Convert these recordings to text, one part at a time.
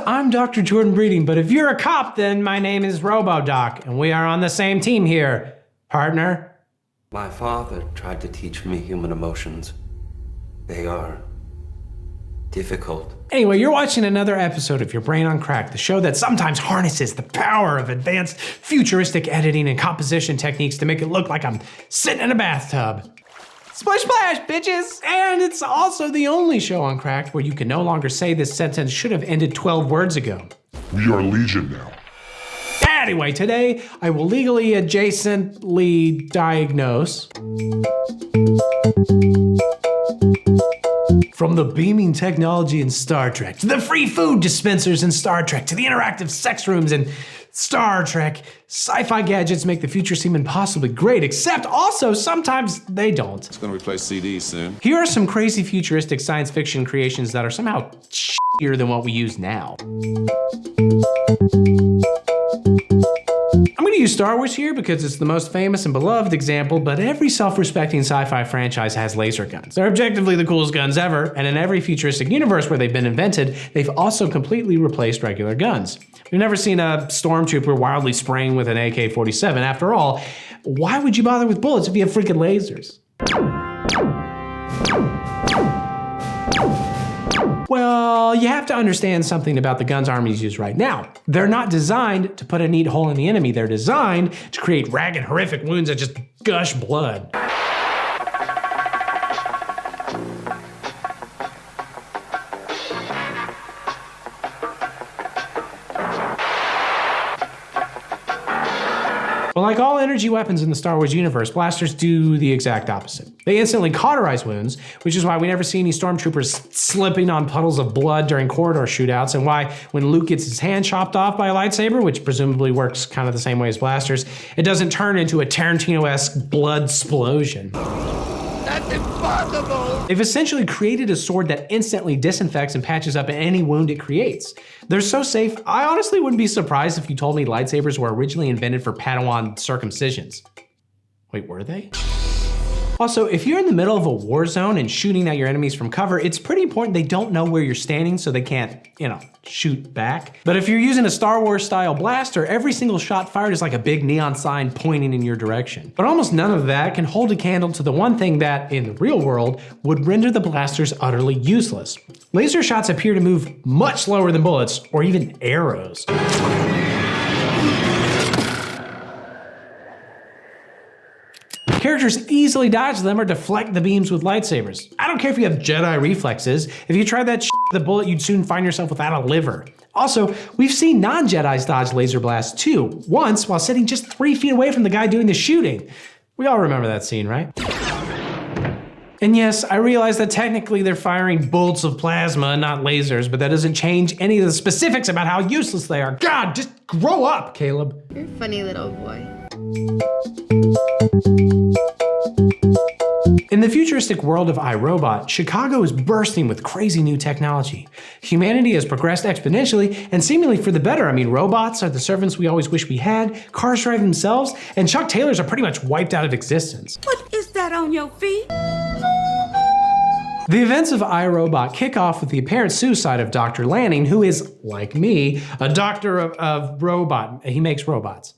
I'm Dr. Jordan Breeding, but if you're a cop, then my name is RoboDoc, and we are on the same team here, partner. My father tried to teach me human emotions. They are difficult. Anyway, you're watching another episode of Your Brain on Crack, the show that sometimes harnesses the power of advanced futuristic editing and composition techniques to make it look like I'm sitting in a bathtub. Splish splash, bitches! And it's also the only show on Cracked where you can no longer say this sentence should have ended 12 words ago. We are Legion now. Anyway, today I will legally adjacently diagnose from the beaming technology in Star Trek, to the free food dispensers in Star Trek, to the interactive sex rooms in Star Trek, sci-fi gadgets make the future seem impossibly great, except also sometimes they don't. It's gonna replace CDs soon. Here are some crazy futuristic science fiction creations that are somehow shittier than what we use now. I'm gonna use Star Wars here because it's the most famous and beloved example, but every self-respecting sci-fi franchise has laser guns. They're objectively the coolest guns ever, and in every futuristic universe where they've been invented, they've also completely replaced regular guns. We've never seen a stormtrooper wildly spraying with an AK-47. After all, why would you bother with bullets if you have freaking lasers? Well, you have to understand something about the guns armies use right now. They're not designed to put a neat hole in the enemy. They're designed to create ragged, horrific wounds that just gush blood. But like all energy weapons in the Star Wars universe, blasters do the exact opposite. They instantly cauterize wounds, which is why we never see any stormtroopers slipping on puddles of blood during corridor shootouts, and why when Luke gets his hand chopped off by a lightsaber, which presumably works kind of the same way as blasters, it doesn't turn into a Tarantino-esque blood explosion. That's impossible! They've essentially created a sword that instantly disinfects and patches up any wound it creates. They're so safe, I honestly wouldn't be surprised if you told me lightsabers were originally invented for Padawan circumcisions. Wait, were they? Also, if you're in the middle of a war zone and shooting at your enemies from cover, it's pretty important they don't know where you're standing so they can't, shoot back. But if you're using a Star Wars style blaster, every single shot fired is like a big neon sign pointing in your direction. But almost none of that can hold a candle to the one thing that, in the real world, would render the blasters utterly useless. Laser shots appear to move much slower than bullets or even arrows. Characters easily dodge them or deflect the beams with lightsabers. I don't care if you have Jedi reflexes. If you tried that with a bullet, you'd soon find yourself without a liver. Also, we've seen non-Jedis dodge laser blasts too, once while sitting just 3 feet away from the guy doing the shooting. We all remember that scene, right? And yes, I realize that technically they're firing bolts of plasma, not lasers, but that doesn't change any of the specifics about how useless they are. God, just grow up, Caleb. You're a funny little boy. In the futuristic world of iRobot, Chicago is bursting with crazy new technology. Humanity has progressed exponentially and seemingly for the better. I mean, robots are the servants we always wish we had, cars drive themselves, and Chuck Taylors are pretty much wiped out of existence. What is that on your feet? The events of iRobot kick off with the apparent suicide of Dr. Lanning, who is, like me, a doctor of robot. He makes robots.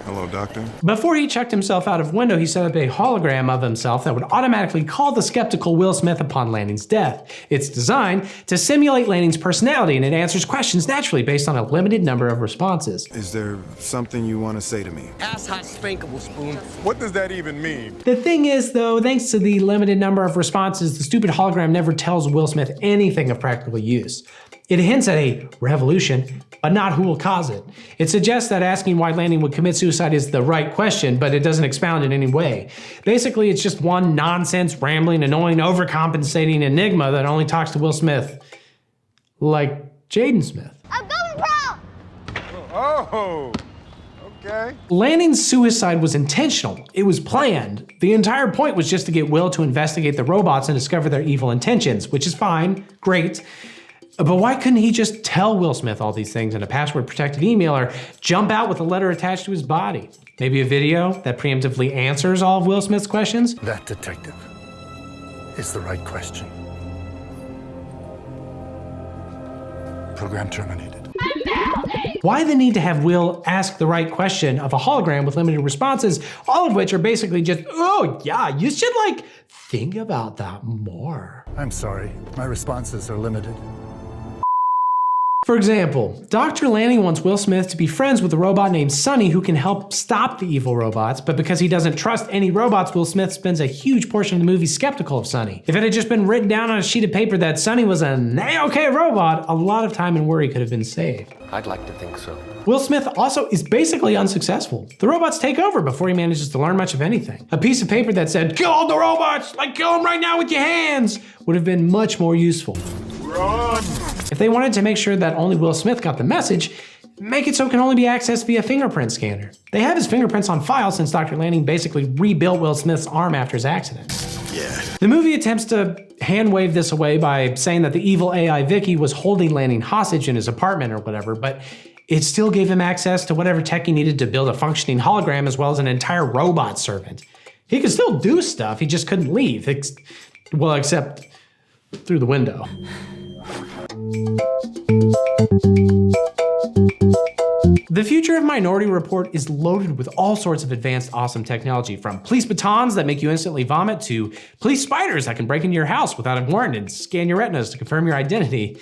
Hello, doctor. Before he checked himself out of window, he set up a hologram of himself that would automatically call the skeptical Will Smith upon Lanning's death. It's designed to simulate Lanning's personality, and it answers questions naturally based on a limited number of responses. Is there something you want to say to me? Ass hot spankable spoon. What does that even mean? The thing is, though, thanks to the limited number of responses, the stupid hologram never tells Will Smith anything of practical use. It hints at a revolution, but not who will cause it. It suggests that asking why Lanning would commit suicide is the right question, but it doesn't expound in any way. Basically, it's just one nonsense, rambling, annoying, overcompensating enigma that only talks to Will Smith. Like Jaden Smith. I'm going pro! Oh, okay. Lanning's suicide was intentional. It was planned. The entire point was just to get Will to investigate the robots and discover their evil intentions, which is fine, great. But why couldn't he just tell Will Smith all these things in a password-protected email or jump out with a letter attached to his body? Maybe a video that preemptively answers all of Will Smith's questions? That detective is the right question. Program terminated. Why the need to have Will ask the right question of a hologram with limited responses, all of which are basically just, oh yeah, you should like think about that more. I'm sorry. My responses are limited. For example, Dr. Lanning wants Will Smith to be friends with a robot named Sonny who can help stop the evil robots, but because he doesn't trust any robots, Will Smith spends a huge portion of the movie skeptical of Sonny. If it had just been written down on a sheet of paper that Sonny was an A-OK robot, a lot of time and worry could have been saved. I'd like to think so. Will Smith also is basically unsuccessful. The robots take over before he manages to learn much of anything. A piece of paper that said, "Kill all the robots, like kill them right now with your hands," would have been much more useful. Run! If they wanted to make sure that only Will Smith got the message, make it so it can only be accessed via fingerprint scanner. They have his fingerprints on file since Dr. Lanning basically rebuilt Will Smith's arm after his accident. Yeah. The movie attempts to hand wave this away by saying that the evil AI Vicky was holding Lanning hostage in his apartment or whatever, but it still gave him access to whatever tech he needed to build a functioning hologram as well as an entire robot servant. He could still do stuff, he just couldn't leave, except through the window. The future of Minority Report is loaded with all sorts of advanced, awesome technology, from police batons that make you instantly vomit to police spiders that can break into your house without a warrant and scan your retinas to confirm your identity.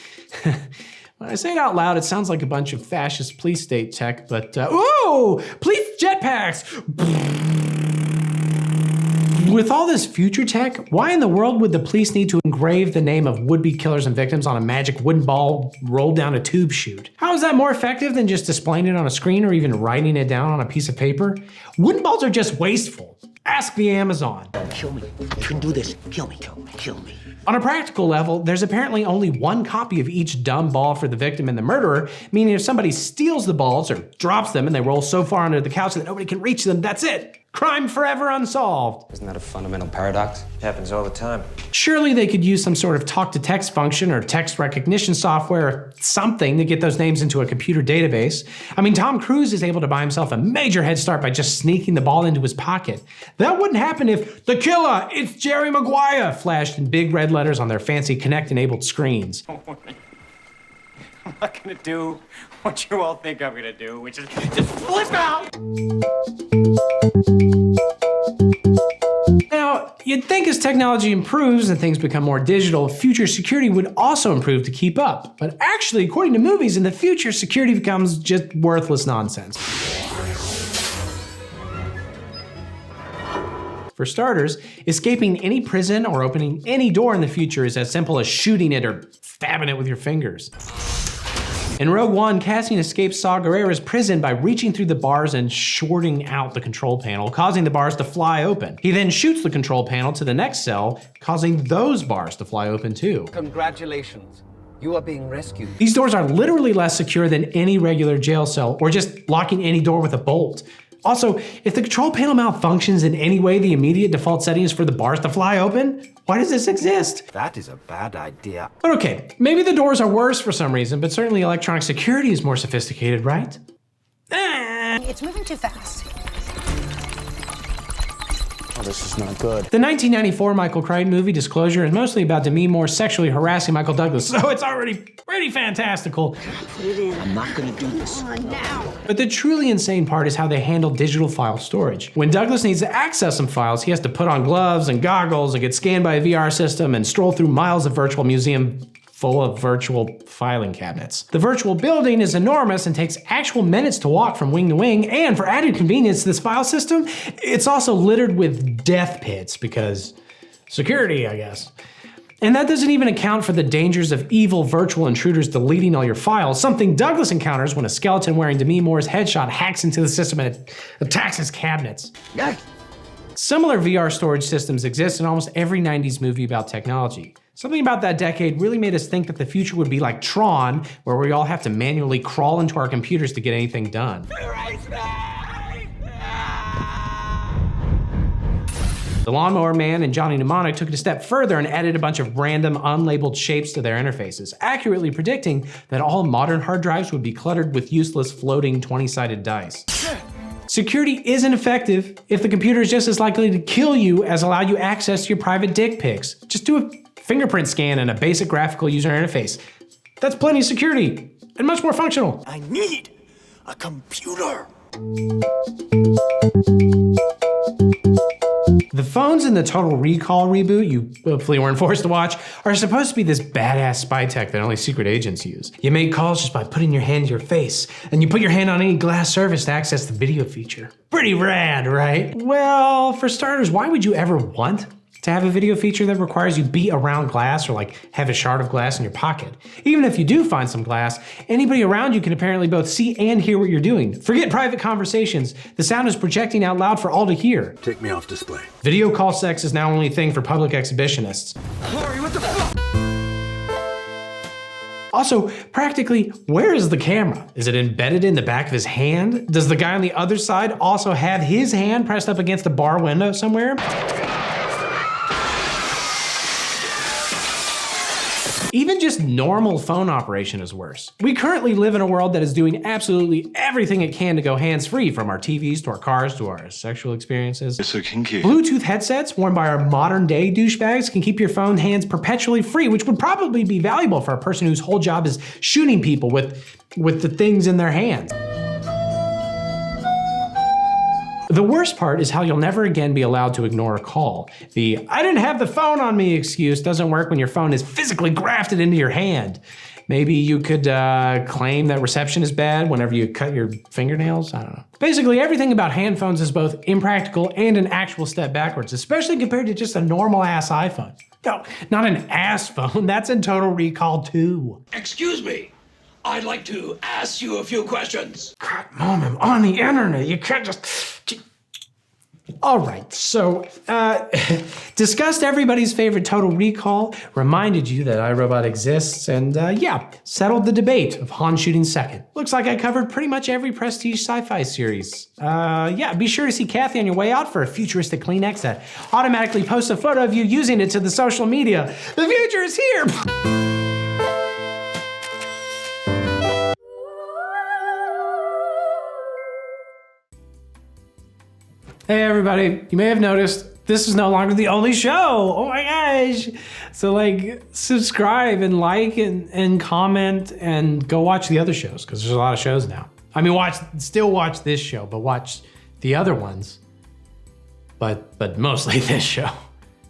When I say it out loud, it sounds like a bunch of fascist police state tech, but ooh, police jetpacks! With all this future tech, why in the world would the police need to engrave the name of would-be killers and victims on a magic wooden ball rolled down a tube chute? How is that more effective than just displaying it on a screen or even writing it down on a piece of paper? Wooden balls are just wasteful. Ask the Amazon. Kill me. You can do this. Kill me. Kill me. On a practical level, there's apparently only one copy of each dumb ball for the victim and the murderer, meaning if somebody steals the balls or drops them and they roll so far under the couch that nobody can reach them, that's it. Crime forever unsolved. Isn't that a fundamental paradox? It happens all the time. Surely they could use some sort of talk-to-text function or text recognition software or something to get those names into a computer database. I mean, Tom Cruise is able to buy himself a major head start by just sneaking the ball into his pocket. That wouldn't happen if "The killer, it's Jerry Maguire" flashed in big red letters on their fancy Kinect-enabled screens. I'm not gonna do what you all think I'm gonna do, which is just flip out! Now, you'd think as technology improves and things become more digital, future security would also improve to keep up. But actually, according to movies, in the future, security becomes just worthless nonsense. For starters, escaping any prison or opening any door in the future is as simple as shooting it or stabbing it with your fingers. In Rogue One, Cassian escapes Saw Gerrera's prison by reaching through the bars and shorting out the control panel, causing the bars to fly open. He then shoots the control panel to the next cell, causing those bars to fly open too. Congratulations. You are being rescued. These doors are literally less secure than any regular jail cell, or just locking any door with a bolt. Also, if the control panel malfunctions in any way, the immediate default setting is for the bars to fly open. Why does this exist? That is a bad idea. But okay, maybe the doors are worse for some reason, but certainly electronic security is more sophisticated, right? It's moving too fast. Oh, this is not good. The 1994 Michael Crichton movie Disclosure is mostly about Demi Moore sexually harassing Michael Douglas, so it's already pretty fantastical. I'm not gonna do this. But the truly insane part is how they handle digital file storage. When Douglas needs to access some files, he has to put on gloves and goggles and get scanned by a VR system and stroll through miles of virtual museum full of virtual filing cabinets. The virtual building is enormous and takes actual minutes to walk from wing to wing, and for added convenience to this file system, it's also littered with death pits because security, I guess. And that doesn't even account for the dangers of evil virtual intruders deleting all your files, something Douglas encounters when a skeleton wearing Demi Moore's headshot hacks into the system and attacks his cabinets. Similar VR storage systems exist in almost every 90s movie about technology. Something about that decade really made us think that the future would be like Tron, where we all have to manually crawl into our computers to get anything done. The Lawnmower Man and Johnny Mnemonic took it a step further and added a bunch of random, unlabeled shapes to their interfaces, accurately predicting that all modern hard drives would be cluttered with useless floating 20-sided dice. Security isn't effective if the computer is just as likely to kill you as allow you access to your private dick pics. Just do a fingerprint scan and a basic graphical user interface. That's plenty of security and much more functional. I need a computer. The phones in the Total Recall reboot you hopefully weren't forced to watch are supposed to be this badass spy tech that only secret agents use. You make calls just by putting your hand to your face, and you put your hand on any glass surface to access the video feature. Pretty rad, right? Well, for starters, why would you ever want to have a video feature that requires you be around glass or like have a shard of glass in your pocket? Even if you do find some glass, anybody around you can apparently both see and hear what you're doing. Forget private conversations. The sound is projecting out loud for all to hear. Take me off display. Video call sex is now only a thing for public exhibitionists. Lori, what the fuck? Also, practically, where is the camera? Is it embedded in the back of his hand? Does the guy on the other side also have his hand pressed up against a bar window somewhere? Even just normal phone operation is worse. We currently live in a world that is doing absolutely everything it can to go hands-free, from our TVs to our cars to our sexual experiences. It's so kinky. Bluetooth headsets worn by our modern day douchebags can keep your phone hands perpetually free, which would probably be valuable for a person whose whole job is shooting people with the things in their hands. The worst part is how you'll never again be allowed to ignore a call. The "I didn't have the phone on me" excuse doesn't work when your phone is physically grafted into your hand. Maybe you could claim that reception is bad whenever you cut your fingernails. I don't know. Basically, everything about hand phones is both impractical and an actual step backwards, especially compared to just a normal ass iPhone. No, not an ass phone. That's in Total Recall too. Excuse me. I'd like to ask you a few questions. God, Mom, I'm on the internet. You can't just... All right, so discussed everybody's favorite Total Recall, reminded you that iRobot exists, and yeah, settled the debate of Han shooting second. Looks like I covered pretty much every prestige sci-fi series. Yeah, be sure to see Kathy on your way out for a futuristic Kleenex that automatically posts a photo of you using it to the social media. The future is here! Hey everybody, you may have noticed this is no longer the only show. Oh my gosh. So like subscribe and like and comment and go watch the other shows, because there's a lot of shows now. I mean, still watch this show, but watch the other ones. But mostly this show.